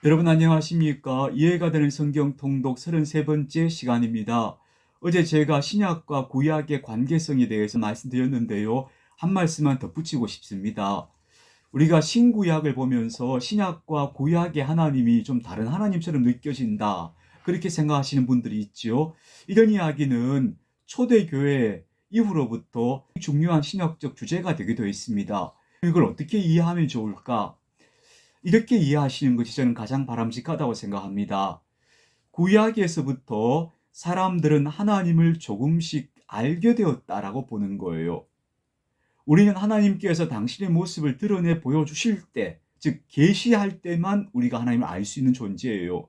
여러분 안녕하십니까? 이해가 되는 성경 통독 33번째 시간입니다. 어제 제가 신약과 구약의 관계성에 대해서 말씀드렸는데요. 한 말씀만 덧붙이고 싶습니다. 우리가 신구약을 보면서 신약과 구약의 하나님이 좀 다른 하나님처럼 느껴진다, 그렇게 생각하시는 분들이 있죠. 이런 이야기는 초대교회 이후로부터 중요한 신학적 주제가 되기도 했습니다. 이걸 어떻게 이해하면 좋을까? 이렇게 이해하시는 것이 저는 가장 바람직하다고 생각합니다. 구약에서부터 사람들은 하나님을 조금씩 알게 되었다라고 보는 거예요. 우리는 하나님께서 당신의 모습을 드러내 보여주실 때, 즉 계시할 때만 우리가 하나님을 알 수 있는 존재예요.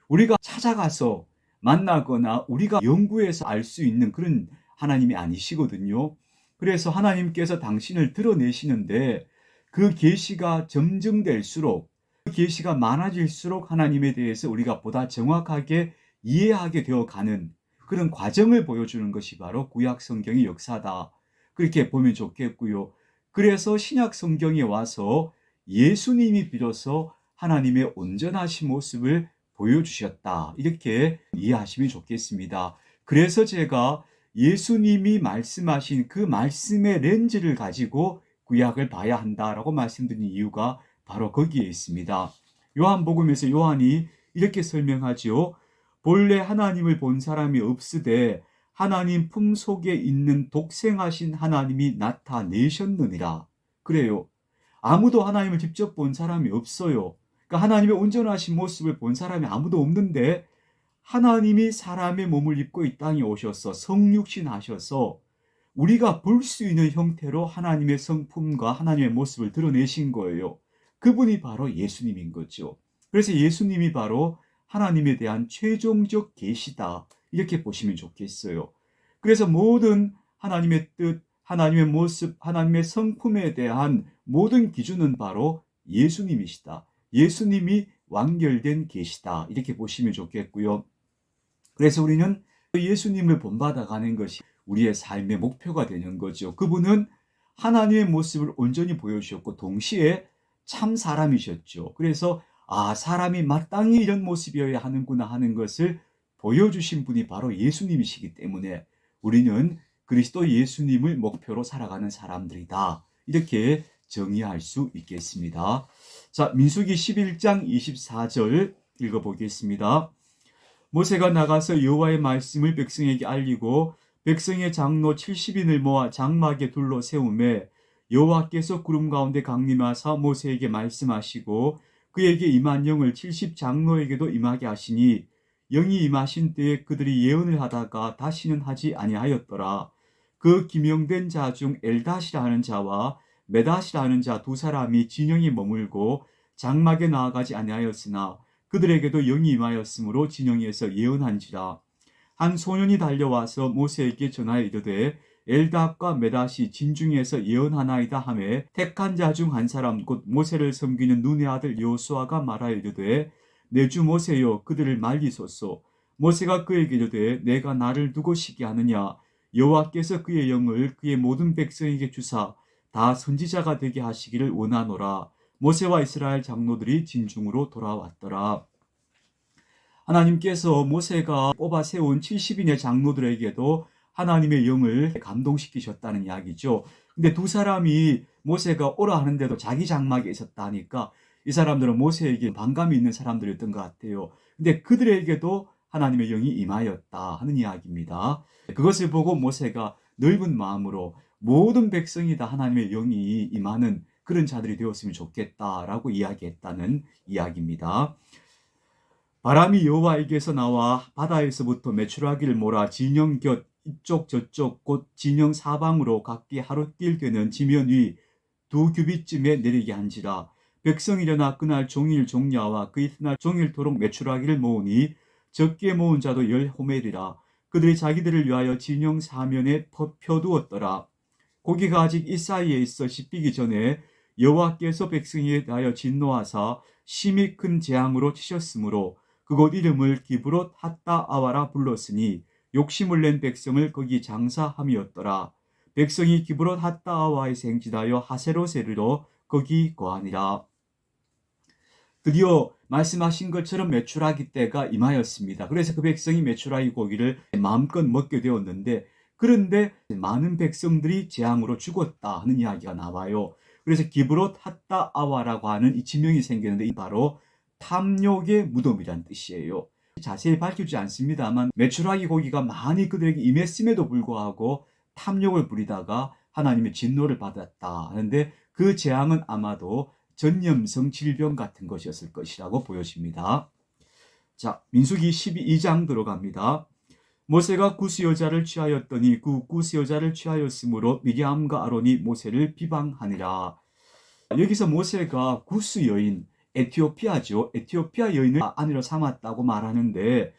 우리가 찾아가서 만나거나 우리가 연구해서 알 수 있는 그런 하나님이 아니시거든요. 그래서 하나님께서 당신을 드러내시는데 그 계시가 점증될수록, 그 계시가 많아질수록 하나님에 대해서 우리가 보다 정확하게 이해하게 되어가는 그런 과정을 보여주는 것이 바로 구약 성경의 역사다, 그렇게 보면 좋겠고요. 그래서 신약 성경에 와서 예수님이 비로소 하나님의 온전하신 모습을 보여주셨다, 이렇게 이해하시면 좋겠습니다. 그래서 제가 예수님이 말씀하신 그 말씀의 렌즈를 가지고 구약을 봐야 한다라고 말씀드린 이유가 바로 거기에 있습니다. 요한복음에서 요한이 이렇게 설명하지요. 본래 하나님을 본 사람이 없으되 하나님 품 속에 있는 독생하신 하나님이 나타내셨느니라. 그래요. 아무도 하나님을 직접 본 사람이 없어요. 그러니까 하나님의 온전하신 모습을 본 사람이 아무도 없는데 하나님이 사람의 몸을 입고 이 땅에 오셔서 성육신 하셔서 우리가 볼 수 있는 형태로 하나님의 성품과 하나님의 모습을 드러내신 거예요. 그분이 바로 예수님인 거죠. 그래서 예수님이 바로 하나님에 대한 최종적 계시다, 이렇게 보시면 좋겠어요. 그래서 모든 하나님의 뜻, 하나님의 모습, 하나님의 성품에 대한 모든 기준은 바로 예수님이시다, 예수님이 완결된 계시다, 이렇게 보시면 좋겠고요. 그래서 우리는 예수님을 본받아 가는 것이 우리의 삶의 목표가 되는 거죠. 그분은 하나님의 모습을 온전히 보여주셨고 동시에 참 사람이셨죠. 그래서 사람이 마땅히 이런 모습이어야 하는구나 하는 것을 보여주신 분이 바로 예수님이시기 때문에 우리는 그리스도 예수님을 목표로 살아가는 사람들이다, 이렇게 정의할 수 있겠습니다. 자, 민수기 11장 24절 읽어보겠습니다. 모세가 나가서 여호와의 말씀을 백성에게 알리고 백성의 장로 70인을 모아 장막에 둘러 세우매 여호와께서 구름 가운데 강림하사 모세에게 말씀하시고 그에게 임한 영을 70장로에게도 임하게 하시니 영이 임하신 때에 그들이 예언을 하다가 다시는 하지 아니하였더라. 그 기명된 자 중 엘닷이라 하는 자와 메닷이라 하는 자 두 사람이 진영에 머물고 장막에 나아가지 아니하였으나 그들에게도 영이 임하였으므로 진영에서 예언한지라. 한 소년이 달려와서 모세에게 전하여 이르되 엘닷과 메닷이 진중에서 예언하나이다 하매 택한 자 중 한 사람 곧 모세를 섬기는 눈의 아들 여호수아가 말하여 이르되 내 주 모세여 그들을 말리소서. 모세가 그에게 이르되 내가 나를 두고 쉬게 하느냐. 여호와께서 그의 영을 그의 모든 백성에게 주사 다 선지자가 되게 하시기를 원하노라. 모세와 이스라엘 장로들이 진중으로 돌아왔더라. 하나님께서 모세가 뽑아 세운 70인의 장로들에게도 하나님의 영을 감동시키셨다는 이야기죠. 근데 두 사람이 모세가 오라 하는데도 자기 장막에 있었다 하니까 이 사람들은 모세에게 반감이 있는 사람들이었던 것 같아요. 근데 그들에게도 하나님의 영이 임하였다 하는 이야기입니다. 그것을 보고 모세가 넓은 마음으로 모든 백성이 다 하나님의 영이 임하는 그런 자들이 되었으면 좋겠다라고 이야기했다는 이야기입니다. 바람이 여호와에게서 나와 바다에서부터 메추라기를 몰아 진영 곁 이쪽 저쪽 곧 진영 사방으로 각기 하루길 되는 지면 위 2규빗쯤에 내리게 한지라. 백성이 일어나 그날 종일 종야와 그 이튿날 종일토록 메추라기를 모으니 적게 모은 자도 10호멜이라. 그들이 자기들을 위하여 진영 사면에 펴두었더라. 고기가 아직 이 사이에 있어 씹히기 전에 여호와께서 백성에 대하여 진노하사 심히 큰 재앙으로 치셨으므로 그곳 이름을 기브롯 핫다아와라 불렀으니 욕심을 낸 백성을 거기 장사함이었더라. 백성이 기브롯 핫다아와에서 행진하여 하세로세르로 거기 거하니라. 드디어 말씀하신 것처럼 메추라기 때가 임하였습니다. 그래서 그 백성이 메추라기 고기를 마음껏 먹게 되었는데, 그런데 많은 백성들이 재앙으로 죽었다 하는 이야기가 나와요. 그래서 기브롯 핫다 아와라고 하는 이 지명이 생겼는데, 이 바로 탐욕의 무덤이란 뜻이에요. 자세히 밝히지 않습니다만 메추라기 고기가 많이 그들에게 임했음에도 불구하고 탐욕을 부리다가 하나님의 진노를 받았다 하는데, 그 재앙은 아마도 전염성 질병 같은 것이었을 것이라고 보여집니다. 자, 민수기 12장 들어갑니다. 모세가 구스 여자를 취하였더니 그 구스 여자를 취하였으므로 미리암과 아론이 모세를 비방하니라. 여기서 모세가 구스 여인, 에티오피아죠. 에티오피아 여인을 아내로 삼았다고 말하는데,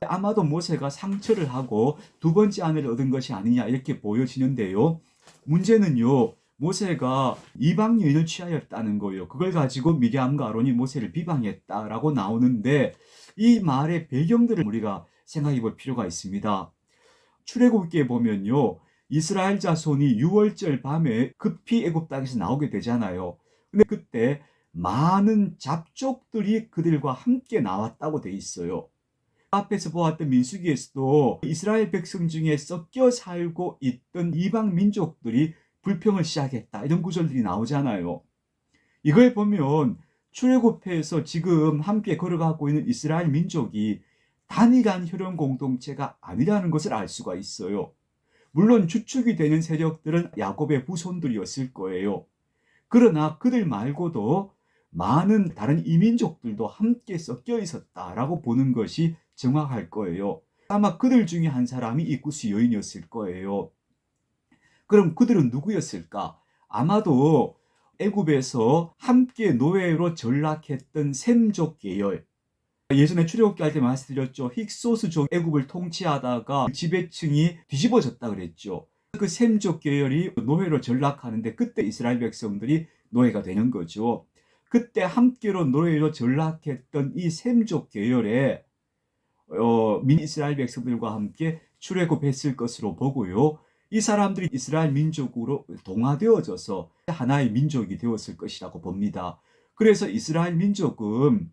아마도 모세가 상처를 하고 두 번째 아내를 얻은 것이 아니냐 이렇게 보여지는데요. 문제는요, 모세가 이방 여인을 취하였다는 거예요. 그걸 가지고 미리암과 아론이 모세를 비방했다라고 나오는데, 이 말의 배경들을 우리가 생각해 볼 필요가 있습니다. 출애굽기에 보면요, 이스라엘 자손이 6월절 밤에 급히 애굽 땅에서 나오게 되잖아요. 근데 그때 많은 잡족들이 그들과 함께 나왔다고 돼 있어요. 앞에서 보았던 민수기에서도 이스라엘 백성 중에 섞여 살고 있던 이방 민족들이 불평을 시작했다, 이런 구절들이 나오잖아요. 이걸 보면 출애굽해서 지금 함께 걸어가고 있는 이스라엘 민족이 단일한 혈연 공동체가 아니라는 것을 알 수가 있어요. 물론 주축이 되는 세력들은 야곱의 후손들이었을 거예요. 그러나 그들 말고도 많은 다른 이민족들도 함께 섞여 있었다라고 보는 것이 정확할 거예요. 아마 그들 중에 한 사람이 이 구스 여인이었을 거예요. 그럼 그들은 누구였을까? 아마도 애굽에서 함께 노예로 전락했던 셈족 계열, 예전에 출애굽기 할 때 말씀드렸죠. 힉소스족 애굽을 통치하다가 지배층이 뒤집어졌다 그랬죠. 그 셈족 계열이 노예로 전락하는데, 그때 이스라엘 백성들이 노예가 되는 거죠. 그때 함께로 노예로 전락했던 이 셈족 계열에 이스라엘 백성들과 함께 출애굽했을 것으로 보고요. 이 사람들이 이스라엘 민족으로 동화되어져서 하나의 민족이 되었을 것이라고 봅니다. 그래서 이스라엘 민족은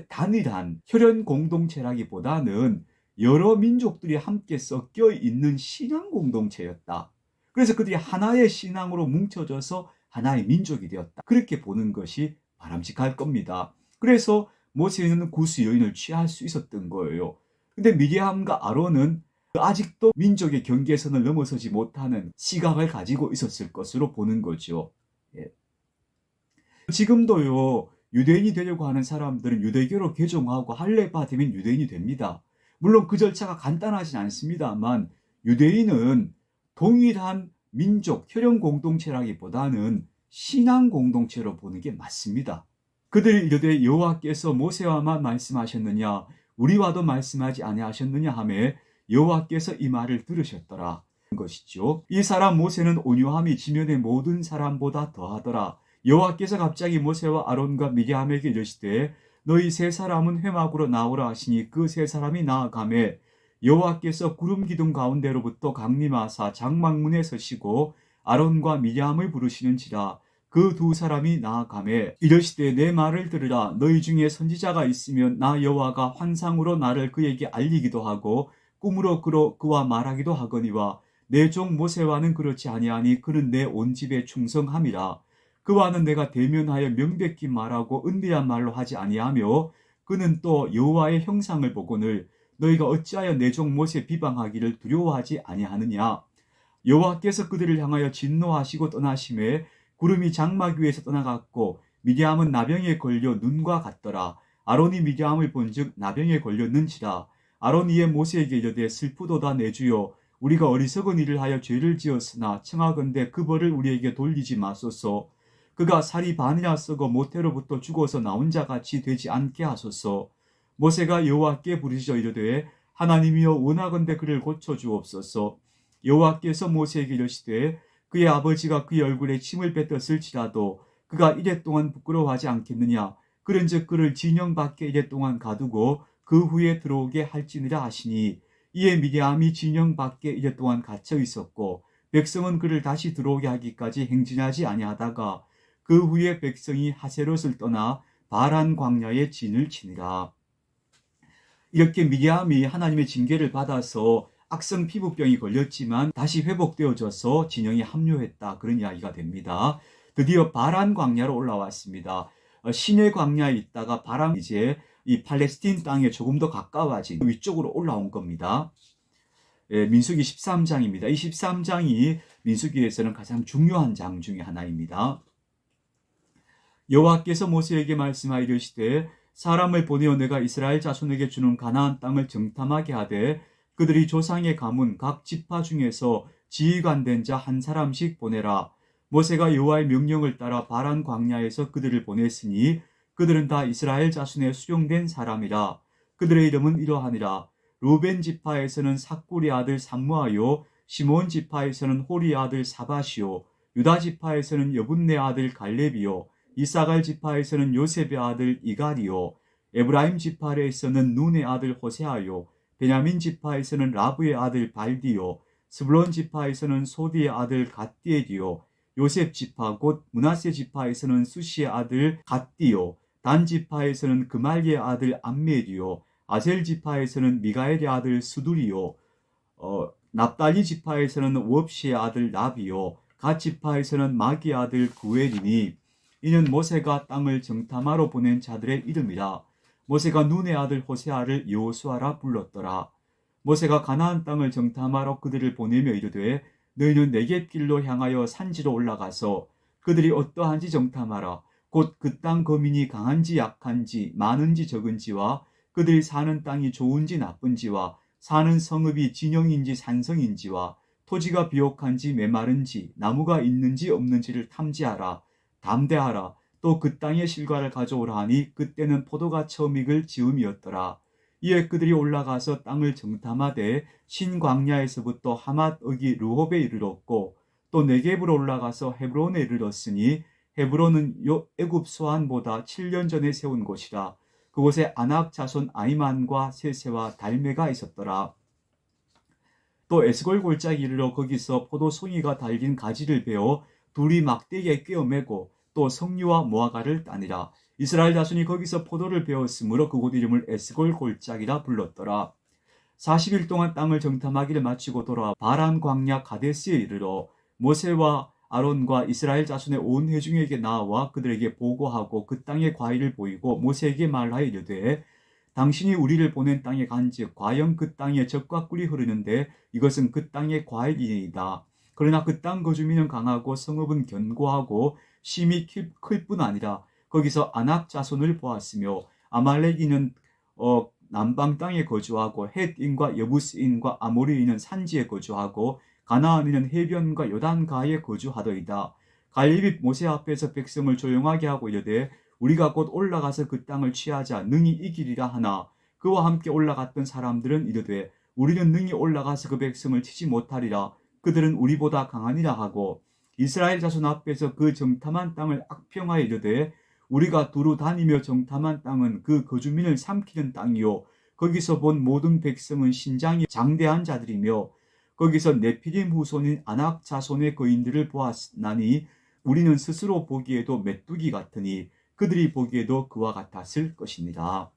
단일한 혈연 공동체라기보다는 여러 민족들이 함께 섞여 있는 신앙 공동체였다. 그래서 그들이 하나의 신앙으로 뭉쳐져서 하나의 민족이 되었다, 그렇게 보는 것이 바람직할 겁니다. 그래서 모세는 구스 여인을 취할 수 있었던 거예요. 근데 미리암과 아론은 아직도 민족의 경계선을 넘어서지 못하는 시각을 가지고 있었을 것으로 보는 거죠. 예. 지금도요, 유대인이 되려고 하는 사람들은 유대교로 개종하고 할례 받으면 유대인이 됩니다. 물론 그 절차가 간단하진 않습니다만, 유대인은 동일한 민족, 혈연 공동체라기보다는 신앙 공동체로 보는 게 맞습니다. 그들이 이르되 여호와께서 모세와만 말씀하셨느냐 우리와도 말씀하지 아니하셨느냐 하며 여호와께서 이 말을 들으셨더라 것이죠. 이 사람 모세는 온유함이 지면의 모든 사람보다 더하더라. 여호와께서 갑자기 모세와 아론과 미리암에게 이르시되 너희 세 사람은 회막으로 나오라 하시니 그 세 사람이 나아가매 여호와께서 구름 기둥 가운데로부터 강림하사 장막문에 서시고 아론과 미리암을 부르시는지라. 그 두 사람이 나아가매 이르시되 내 말을 들으라. 너희 중에 선지자가 있으면 나 여호와가 환상으로 나를 그에게 알리기도 하고 꿈으로 그와 말하기도 하거니와 내 종 모세와는 그렇지 아니하니 그는 내 온 집에 충성함이라. 그와는 내가 대면하여 명백히 말하고 은밀한 말로 하지 아니하며 그는 또 여호와의 형상을 보거늘 너희가 어찌하여 내 종 모세 비방하기를 두려워하지 아니하느냐. 여호와께서 그들을 향하여 진노하시고 떠나심에 구름이 장막 위에서 떠나갔고 미디암은 나병에 걸려 눈과 같더라. 아론이 미디암을 본즉 나병에 걸렸는지라. 아론이 이에 모세에게 이르되 슬프도다 내 주여 우리가 어리석은 일을 하여 죄를 지었으나 청하건대 그 벌을 우리에게 돌리지 마소서. 그가 살이 반이나 썩어 모태로부터 죽어서 나온 자같이 되지 않게 하소서. 모세가 여호와께 부르짖어 이르되 하나님이여 원하건대 그를 고쳐주옵소서. 여호와께서 모세에게 이르시되 그의 아버지가 그의 얼굴에 침을 뱉었을지라도 그가 이랫동안 부끄러워하지 않겠느냐. 그런즉 그를 진영 밖에 이랫동안 가두고 그 후에 들어오게 할지니라 하시니 이에 미디암이 진영 밖에 이랫동안 갇혀 있었고 백성은 그를 다시 들어오게 하기까지 행진하지 아니하다가 그 후에 백성이 하세롯을 떠나 바란 광야에 진을 치니라. 이렇게 미리암이 하나님의 징계를 받아서 악성 피부병이 걸렸지만 다시 회복되어져서 진영에 합류했다, 그런 이야기가 됩니다. 드디어 바란 광야로 올라왔습니다. 시내 광야에 있다가 바란, 이제 이 팔레스틴 땅에 조금 더 가까워진 위쪽으로 올라온 겁니다. 민수기 13장입니다. 이 13장이 민수기에서는 가장 중요한 장 중에 하나입니다. 여호와께서 모세에게 말씀하이르시되 사람을 보내어 내가 이스라엘 자손에게 주는 가나안 땅을 정탐하게 하되 그들이 조상의 가문 각 지파 중에서 지휘관된 자 한 사람씩 보내라. 모세가 여호와의 명령을 따라 바란 광야에서 그들을 보냈으니 그들은 다 이스라엘 자손의 수용된 사람이라. 그들의 이름은 이러하니라. 루벤 지파에서는 삭굴의 아들 삼무아요, 시몬 지파에서는 호리의 아들 사바시요, 유다 지파에서는 여분네 아들 갈렙이요, 이사갈 지파에서는 요셉의 아들 이갈이요, 에브라임 지파에서는 눈의 아들 호세아요, 베냐민 지파에서는 라브의 아들 발디요, 스불론 지파에서는 소디의 아들 갓디엘이요, 요셉 지파 곧 므낫세 지파에서는 수시의 아들 갓디요, 단 지파에서는 그말리의 아들 암멜이요, 아셀 지파에서는 미가엘의 아들 스두리요, 납달리 지파에서는 웁시의 아들 나비요, 갓 지파에서는 마기의 아들 구엘이니 이는 모세가 땅을 정탐하러 보낸 자들의 이름이라. 모세가 눈의 아들 호세아를 여호수아라 불렀더라. 모세가 가나안 땅을 정탐하러 그들을 보내며 이르되 너희는 네겝길로 향하여 산지로 올라가서 그들이 어떠한지 정탐하라. 곧 그 땅 거민이 강한지 약한지 많은지 적은지와 그들이 사는 땅이 좋은지 나쁜지와 사는 성읍이 진영인지 산성인지와 토지가 비옥한지 메마른지 나무가 있는지 없는지를 탐지하라. 담대하라. 또 그 땅의 실과를 가져오라 하니 그때는 포도가 처음 익을 즈음이었더라. 이에 그들이 올라가서 땅을 정탐하되 신광야에서부터 하맛어기 르홉에 이르렀고 또 네겝으로 올라가서 헤브론에 이르렀으니 헤브론은 애굽 소안보다 7년 전에 세운 곳이라. 그곳에 아낙 자손 아이만과 세세와 달메가 있었더라. 또 에스골 골짜기 이르러 거기서 포도송이가 달린 가지를 베어 둘이 막대기에 꿰어매고 또 석류와 무화과를 따니라. 이스라엘 자손이 거기서 포도를 베었으므로 그곳 이름을 에스골 골짜기라 불렀더라. 40일 동안 땅을 정탐하기를 마치고 돌아와 바란 광야 가데스에 이르러 모세와 아론과 이스라엘 자손의 온 회중에게 나와 그들에게 보고하고 그 땅의 과일을 보이고 모세에게 말하여 이르되 당신이 우리를 보낸 땅에 간즉 과연 그 땅에 젖과 꿀이 흐르는데 이것은 그 땅의 과일이니이다. 그러나 그 땅 거주민은 강하고 성읍은 견고하고 심이 클 뿐 아니라 거기서 아낙 자손을 보았으며 아말렉인은 남방 땅에 거주하고 헷인과 여부스인과 아모리인은 산지에 거주하고 가나안인은 해변과 요단가에 거주하더이다. 갈렙이 모세 앞에서 백성을 조용하게 하고 이르되 우리가 곧 올라가서 그 땅을 취하자 능히 이기리라 하나 그와 함께 올라갔던 사람들은 이르되 우리는 능히 올라가서 그 백성을 치지 못하리라. 그들은 우리보다 강하니라 하고 이스라엘 자손 앞에서 그 정탐한 땅을 악평하여 이르되 우리가 두루 다니며 정탐한 땅은 그 거주민을 삼키는 땅이요 거기서 본 모든 백성은 신장이 장대한 자들이며 거기서 네피림 후손인 아낙 자손의 거인들을 보았나니 우리는 스스로 보기에도 메뚜기 같으니 그들이 보기에도 그와 같았을 것입니다.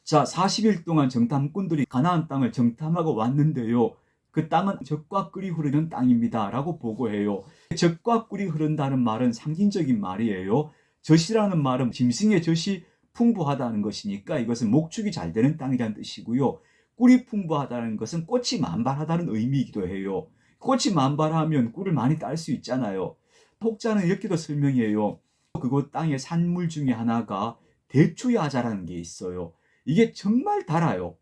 자, 40일 동안 정탐꾼들이 가나안 땅을 정탐하고 왔는데요. 그 땅은 젖과 꿀이 흐르는 땅입니다 라고 보고해요. 젖과 꿀이 흐른다는 말은 상징적인 말이에요. 젖이라는 말은 짐승의 젖이 풍부하다는 것이니까 이것은 목축이 잘 되는 땅이라는 뜻이고요. 꿀이 풍부하다는 것은 꽃이 만발하다는 의미이기도 해요. 꽃이 만발하면 꿀을 많이 딸 수 있잖아요. 혹자는 이렇게도 설명해요. 그곳 땅의 산물 중에 하나가 대추야자라는 게 있어요. 이게 정말 달아요.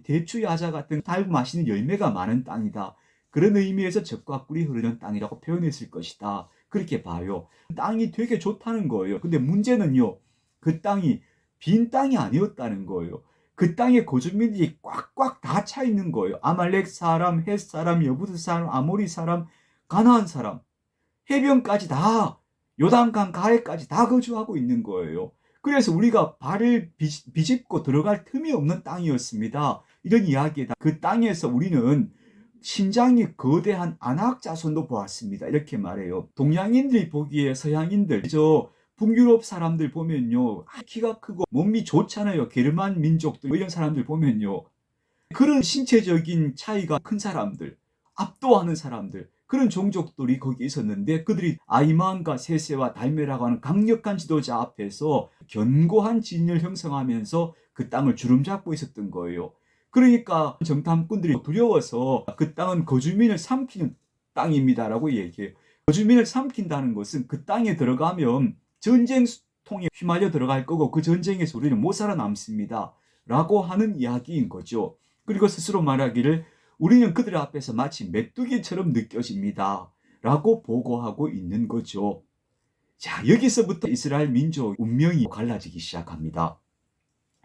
대추야자 같은 달고 맛있는 열매가 많은 땅이다. 그런 의미에서 젖과 꿀이 흐르는 땅이라고 표현했을 것이다. 그렇게 봐요. 땅이 되게 좋다는 거예요. 근데 문제는요. 그 땅이 빈 땅이 아니었다는 거예요. 그 땅에 거주민들이 꽉꽉 다 차 있는 거예요. 아말렉 사람, 헷 사람, 여부스 사람, 아모리 사람, 가나안 사람, 해변까지 다 요단강 가해까지 다 거주하고 있는 거예요. 그래서 우리가 발을 비집고 들어갈 틈이 없는 땅이었습니다. 이런 이야기다. 그 땅에서 우리는 신장이 거대한 아낙 자손도 보았습니다. 이렇게 말해요. 동양인들이 보기에 서양인들, 북유럽 사람들 보면요, 키가 크고 몸이 좋잖아요. 게르만 민족들 이런 사람들 보면요, 그런 신체적인 차이가 큰 사람들, 압도하는 사람들, 그런 종족들이 거기 있었는데 그들이 아이만과 세세와 달메라고 하는 강력한 지도자 앞에서 견고한 진을 형성하면서 그 땅을 주름잡고 있었던 거예요. 그러니까 정탐꾼들이 두려워서 그 땅은 거주민을 삼키는 땅입니다라고 얘기해요. 거주민을 삼킨다는 것은 그 땅에 들어가면 전쟁통에 휘말려 들어갈 거고 그 전쟁에서 우리는 못 살아남습니다 라고 하는 이야기인 거죠. 그리고 스스로 말하기를 우리는 그들 앞에서 마치 메뚜기처럼 느껴집니다 라고 보고하고 있는 거죠. 자, 여기서부터 이스라엘 민족 운명이 갈라지기 시작합니다.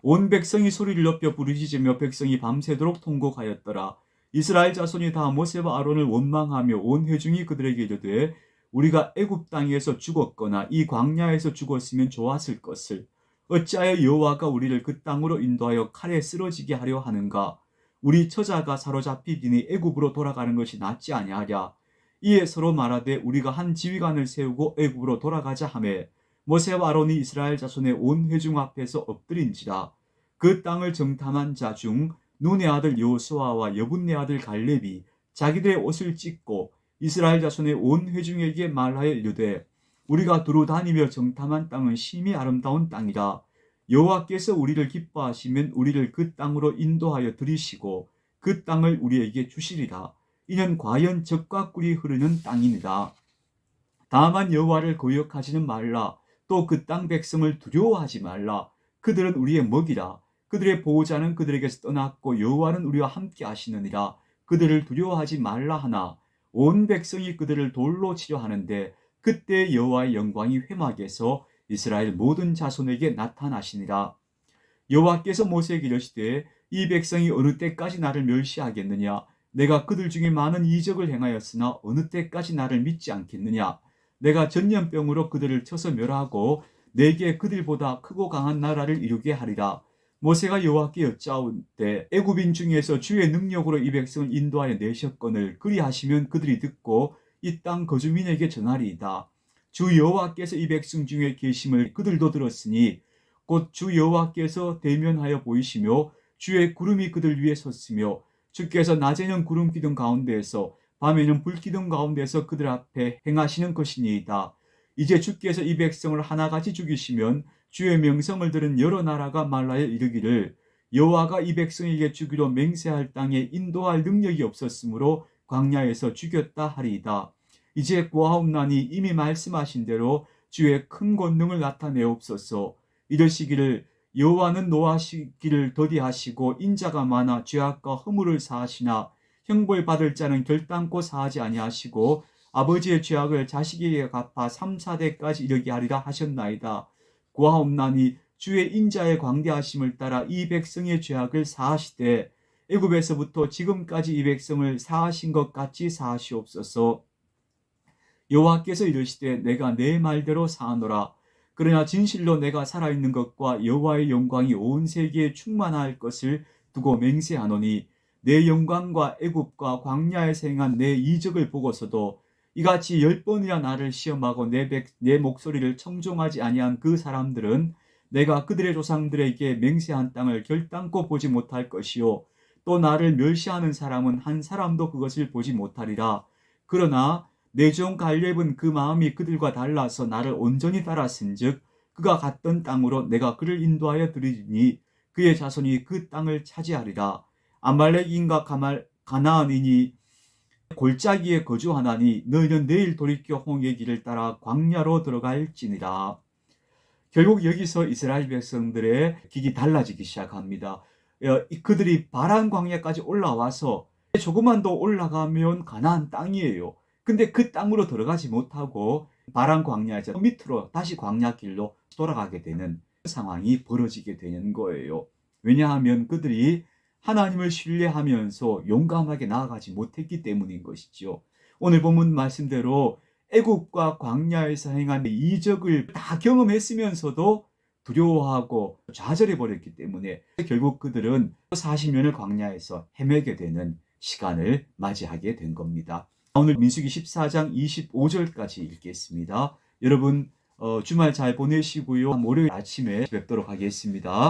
온 백성이 소리를 높여 부르짖으며 백성이 밤새도록 통곡하였더라. 이스라엘 자손이 다 모세와 아론을 원망하며 온 회중이 그들에게 이르되 우리가 애굽 땅에서 죽었거나 이 광야에서 죽었으면 좋았을 것을 어찌하여 여호와가 우리를 그 땅으로 인도하여 칼에 쓰러지게 하려 하는가? 우리 처자가 사로잡히기니 애굽으로 돌아가는 것이 낫지 아니하랴. 이에 서로 말하되 우리가 한 지휘관을 세우고 애굽으로 돌아가자 하매 모세와 아론이 이스라엘 자손의 온 회중 앞에서 엎드린지라. 그 땅을 정탐한 자 중 눈의 아들 여호수아와 여분네 아들 갈렙이 자기들의 옷을 찢고 이스라엘 자손의 온 회중에게 말하여 이르되 우리가 두루 다니며 정탐한 땅은 심히 아름다운 땅이라. 여호와께서 우리를 기뻐하시면 우리를 그 땅으로 인도하여 들이시고 그 땅을 우리에게 주시리라. 이는 과연 젖과 꿀이 흐르는 땅이니라. 다만 여호와를 거역하지는 말라. 또 그 땅 백성을 두려워하지 말라. 그들은 우리의 먹이라. 그들의 보호자는 그들에게서 떠났고 여호와는 우리와 함께 하시느니라. 그들을 두려워하지 말라 하나 온 백성이 그들을 돌로 치려 하는데 그때 여호와의 영광이 회막에서 이스라엘 모든 자손에게 나타나시니라. 여호와께서 모세에게 이르시되 이 백성이 어느 때까지 나를 멸시하겠느냐? 내가 그들 중에 많은 이적을 행하였으나 어느 때까지 나를 믿지 않겠느냐? 내가 전염병으로 그들을 쳐서 멸하고 내게 그들보다 크고 강한 나라를 이루게 하리라. 모세가 여호와께 여짜오되 애굽인 중에서 주의 능력으로 이 백성을 인도하여 내셨거늘 그리하시면 그들이 듣고 이 땅 거주민에게 전하리이다. 주 여호와께서 이 백성 중에 계심을 그들도 들었으니 곧 주 여호와께서 대면하여 보이시며 주의 구름이 그들 위에 섰으며 주께서 낮에는 구름 기둥 가운데에서 밤에는 불 기둥 가운데에서 그들 앞에 행하시는 것이니이다. 이제 주께서 이 백성을 하나같이 죽이시면 주의 명성을 들은 여러 나라가 말하여 이르기를 여호와가 이 백성에게 주기로 맹세할 땅에 인도할 능력이 없었으므로 광야에서 죽였다 하리이다. 이제 구하옵나니 이미 말씀하신 대로 주의 큰 권능을 나타내옵소서. 이르시기를 여호와는 노하시기를 더디하시고 인자가 많아 죄악과 허물을 사하시나 형벌 받을 자는 결단코 사하지 아니하시고 아버지의 죄악을 자식에게 갚아 3, 4대까지 이르게 하리라 하셨나이다. 구하옵나니 주의 인자의 광대하심을 따라 이 백성의 죄악을 사하시되 애굽에서부터 지금까지 이 백성을 사하신 것 같이 사하시옵소서. 여호와께서 이르시되 내가 내 말대로 사하노라. 그러나 진실로 내가 살아있는 것과 여호와의 영광이 온 세계에 충만할 것을 두고 맹세하노니 내 영광과 애굽과 광야에서 행한 내 이적을 보고서도 이같이 10번이나 나를 시험하고 내 목소리를 청종하지 아니한 그 사람들은 내가 그들의 조상들에게 맹세한 땅을 결단코 보지 못할 것이요 또 나를 멸시하는 사람은 한 사람도 그것을 보지 못하리라. 그러나 내 종 갈렙은 그 마음이 그들과 달라서 나를 온전히 따랐은즉 그가 갔던 땅으로 내가 그를 인도하여 드리니 그의 자손이 그 땅을 차지하리라. 아말렉인과 가나안인이 골짜기에 거주하나니 너희는 내일 돌이켜 홍해 길을 따라 광야로 들어갈지니라. 결국 여기서 이스라엘 백성들의 길이 달라지기 시작합니다. 그들이 바란 광야까지 올라와서 조금만 더 올라가면 가나안 땅이에요. 근데 그 땅으로 들어가지 못하고 바란 광야에서 밑으로 다시 광야길로 돌아가게 되는 상황이 벌어지게 되는 거예요. 왜냐하면 그들이 하나님을 신뢰하면서 용감하게 나아가지 못했기 때문인 것이죠. 오늘 본문 말씀대로 애굽과 광야에서 행한 이적을 다 경험했으면서도 두려워하고 좌절해 버렸기 때문에 결국 그들은 40년을 광야에서 헤매게 되는 시간을 맞이하게 된 겁니다. 오늘 민수기 14장 25절까지 읽겠습니다. 여러분 주말 잘 보내시고요. 월요일 아침에 뵙도록 하겠습니다.